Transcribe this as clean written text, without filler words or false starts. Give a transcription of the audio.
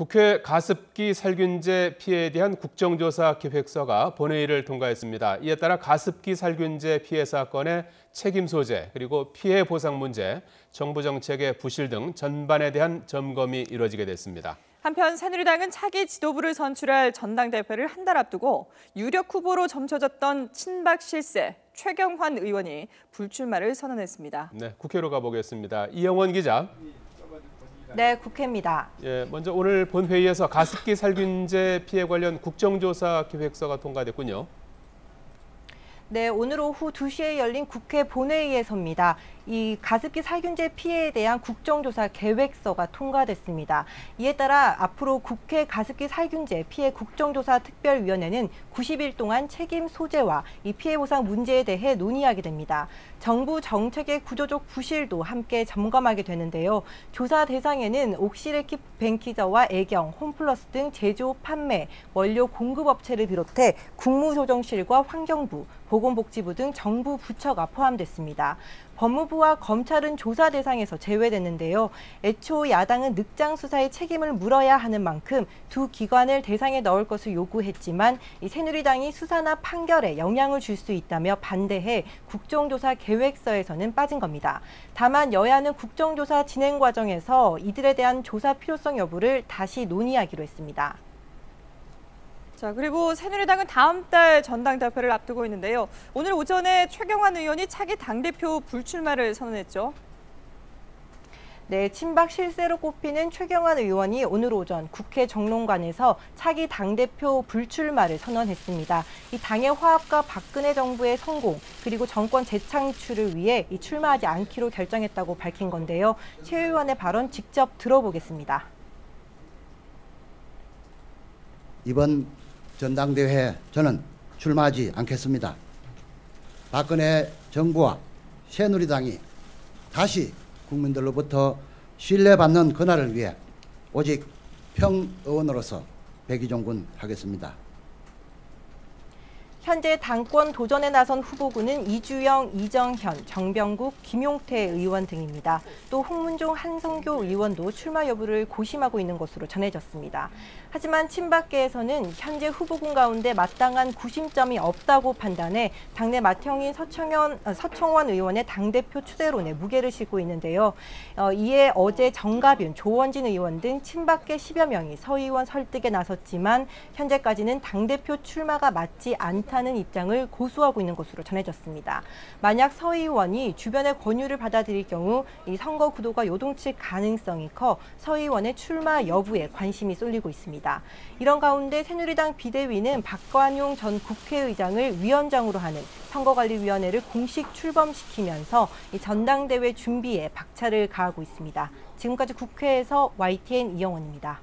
국회 가습기 살균제 피해에 대한 국정조사 계획서가 본회의를 통과했습니다. 이에 따라 가습기 살균제 피해 사건의 책임 소재, 그리고 피해 보상 문제, 정부 정책의 부실 등 전반에 대한 점검이 이뤄지게 됐습니다. 한편 새누리당은 차기 지도부를 선출할 전당대회를 한 달 앞두고 유력 후보로 점쳐졌던 친박 실세 최경환 의원이 불출마를 선언했습니다. 네, 국회로 가보겠습니다. 이영원 기자. 네, 국회입니다. 먼저 오늘 본회의에서 가습기 살균제 피해 관련 국정조사 계획서가 통과됐군요. 네, 오늘 오후 2시에 열린 국회 본회의에서입니다. 이 가습기 살균제 피해에 대한 국정조사 계획서가 통과됐습니다. 이에 따라 앞으로 국회 가습기 살균제 피해 국정조사 특별위원회는 90일 동안 책임 소재와 이 피해 보상 문제에 대해 논의하게 됩니다. 정부 정책의 구조적 부실도 함께 점검하게 되는데요. 조사 대상에는 옥시레킷 벤키저와 애경, 홈플러스 등 제조, 판매, 원료 공급업체를 비롯해 국무조정실과 환경부, 보건복지부 등 정부 부처가 포함됐습니다. 법무부와 검찰은 조사 대상에서 제외됐는데요. 애초 야당은 늑장 수사의 책임을 물어야 하는 만큼 두 기관을 대상에 넣을 것을 요구했지만 이 새누리당이 수사나 판결에 영향을 줄 수 있다며 반대해 국정조사 계획서에서는 빠진 겁니다. 다만 여야는 국정조사 진행 과정에서 이들에 대한 조사 필요성 여부를 다시 논의하기로 했습니다. 자, 그리고 새누리당은 다음 달 전당대회를 앞두고 있는데요. 오늘 오전에 최경환 의원이 차기 당대표 불출마를 선언했죠. 네, 친박 실세로 꼽히는 최경환 의원이 오늘 오전 국회 정론관에서 차기 당대표 불출마를 선언했습니다. 이 당의 화합과 박근혜 정부의 성공, 그리고 정권 재창출을 위해 출마하지 않기로 결정했다고 밝힌 건데요. 최 의원의 발언 직접 들어보겠습니다. 이번 전당대회에 저는 출마하지 않겠습니다. 박근혜 정부와 새누리당이 다시 국민들로부터 신뢰받는 그날을 위해 오직 평의원으로서 백의종군 하겠습니다. 현재 당권 도전에 나선 후보군은 이주영, 이정현, 정병국, 김용태 의원 등입니다. 또 홍문종, 한성교 의원도 출마 여부를 고심하고 있는 것으로 전해졌습니다. 하지만 친박계에서는 현재 후보군 가운데 마땅한 구심점이 없다고 판단해 당내 맏형인 서청원 의원의 당대표 추대론에 무게를 싣고 있는데요. 이에 어제 정가윤, 조원진 의원 등 친박계 10여 명이 서 의원 설득에 나섰지만 현재까지는 당대표 출마가 맞지 않다는 입장을 고수하고 있는 것으로 전해졌습니다. 만약 서 의원이 주변의 권유를 받아들일 경우 이 선거 구도가 요동칠 가능성이 커 서 의원의 출마 여부에 관심이 쏠리고 있습니다. 이런 가운데 새누리당 비대위는 박관용 전 국회의장을 위원장으로 하는 선거관리위원회를 공식 출범시키면서 이 전당대회 준비에 박차를 가하고 있습니다. 지금까지 국회에서 YTN 이영원입니다.